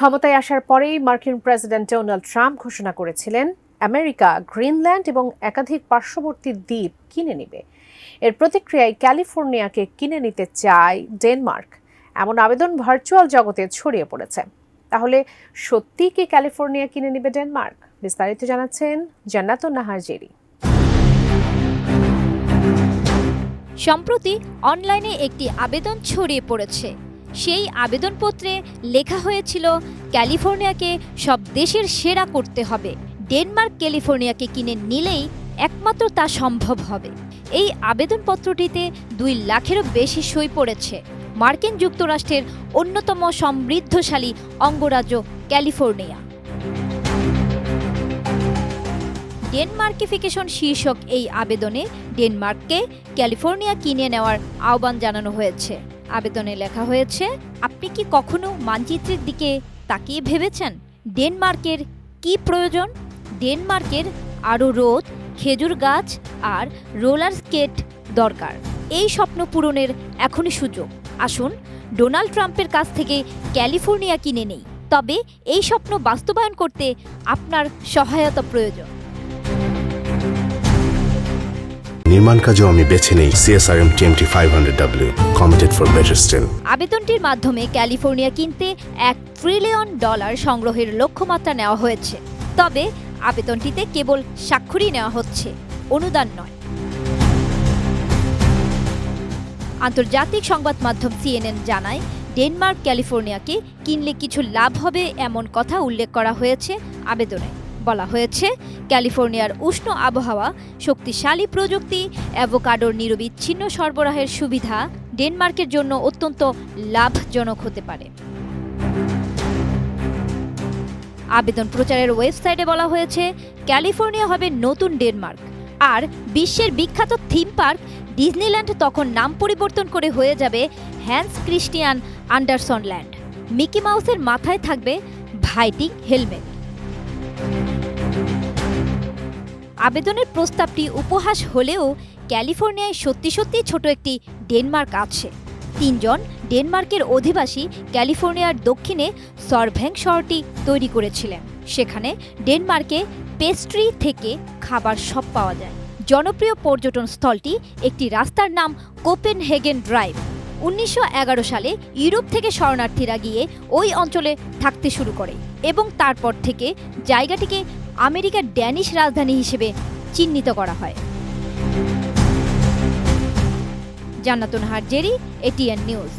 ক্ষমতায় আসার পরেই মার্কিন প্রেসিডেন্ট ডোনাল্ড ট্রাম্প ঘোষণা করেছিলেন আমেরিকা গ্রিনল্যান্ড এবং একাধিক পার্শ্ববর্তী দ্বীপ কিনে নেবে। এর প্রতিক্রিয়ায় ক্যালিফোর্নিয়াকে কিনে নিতে চায় ডেনমার্ক। এমন আবেদন ভার্চুয়াল জগতে ছড়িয়ে পড়েছে। তাহলে সত্যি কি ক্যালিফোর্নিয়া কিনে নেবে ডেনমার্ক? বিস্তারিত জানাচ্ছেন জান্নাতুন নাহার জেরি। সম্প্রতি অনলাইনে একটি আবেদন ছড়িয়ে পড়েছে। সেই আবেদনপত্রে লেখা হয়েছিল ক্যালিফোর্নিয়াকে সব দেশের সেরা করতে হবে। ডেনমার্ক ক্যালিফোর্নিয়াকে কিনে নিলেই একমাত্র তা সম্ভব হবে। এই আবেদনপত্রটিতে 2 লাখেরও বেশি সই পড়েছে মার্কিন যুক্তরাষ্ট্রের অন্যতম সমৃদ্ধশালী অঙ্গরাজ্য ক্যালিফোর্নিয়া। ডেনমার্কিফিকেশন শীর্ষক এই আবেদনে ডেনমার্ককে ক্যালিফোর্নিয়া কিনে নেওয়ার আহ্বান জানানো হয়েছে। আবেদনে লেখা হয়েছে, আপনি কি কখনো মানচিত্রের দিকে তাকিয়ে ভেবেছেন ডেনমার্কের কি প্রয়োজন? ডেনমার্কের আরও রোদ, খেজুর গাছ আর রোলার স্কেট দরকার। এই স্বপ্ন পূরণের এখনই সুযোগ। আসুন ডোনাল্ড ট্রাম্পের কাছ থেকে ক্যালিফোর্নিয়া কিনে নেই। তবে এই স্বপ্ন বাস্তবায়ন করতে আপনার সহায়তা প্রয়োজন। নির্মাণ কাজেও আমি বেছে নেই CSRM TMT 500W, committed for better still। আবেদনটির মাধ্যমে ক্যালিফোর্নিয়া কিনতে $1 ট্রিলিয়ন সংগ্রহের লক্ষ্যমাত্রা নেওয়া হয়েছে। তবে আবেদনটিতে কেবল স্বাক্ষরই নেওয়া হচ্ছে, অনুদান নয়। আন্তর্জাতিক সংবাদ মাধ্যম CNN জানায়, ডেনমার্ক ক্যালিফোর্নিয়াকে কিনলে কিছু লাভ হবে এমন কথা উল্লেখ করা হয়েছে আবেদনে। বলা হয়েছে, ক্যালিফোর্নিয়ার উষ্ণ আবহাওয়া, শক্তিশালী প্রযুক্তি, অ্যাভোকাডোর নিরবিচ্ছিন্ন সরবরাহের সুবিধা ডেনমার্কের জন্য অত্যন্ত লাভজনক হতে পারে। আবেদন প্রচারের ওয়েবসাইটে বলা হয়েছে, ক্যালিফোর্নিয়া হবে নতুন ডেনমার্ক, আর বিশ্বের বিখ্যাত থিম পার্ক ডিজনিল্যান্ড তখন নাম পরিবর্তন করে হয়ে যাবে Hans Christian Andersen land. Mickey মাউসের মাথায় থাকবে ভাইকিং হেলমেট। আবেদনের প্রস্তাবটি উপহাস হলেও ক্যালিফোর্নিয়ায় সত্যি সত্যি ছোট একটি ডেনমার্ক আছে। 3 জন ডেনমার্কের অধিবাসী ক্যালিফোর্নিয়ার দক্ষিণে সরভ্যাং শহরটি তৈরি করেছিলেন। সেখানে ডেনমার্কে পেস্ট্রি থেকে খাবার সব পাওয়া যায়। জনপ্রিয় পর্যটন স্থলটি একটি রাস্তার নাম কোপেনহেগেন ড্রাইভ। 1911 সালে ইউরোপ থেকে শরণার্থীরা গিয়ে ওই অঞ্চলে থাকতে শুরু করে এবং তারপর থেকে জায়গাটিকে আমেরিকার ড্যানিশ রাজধানী হিসেবে চিহ্নিত করা হয়। জান্নাতুন নাহার জেরি, ATN নিউজ।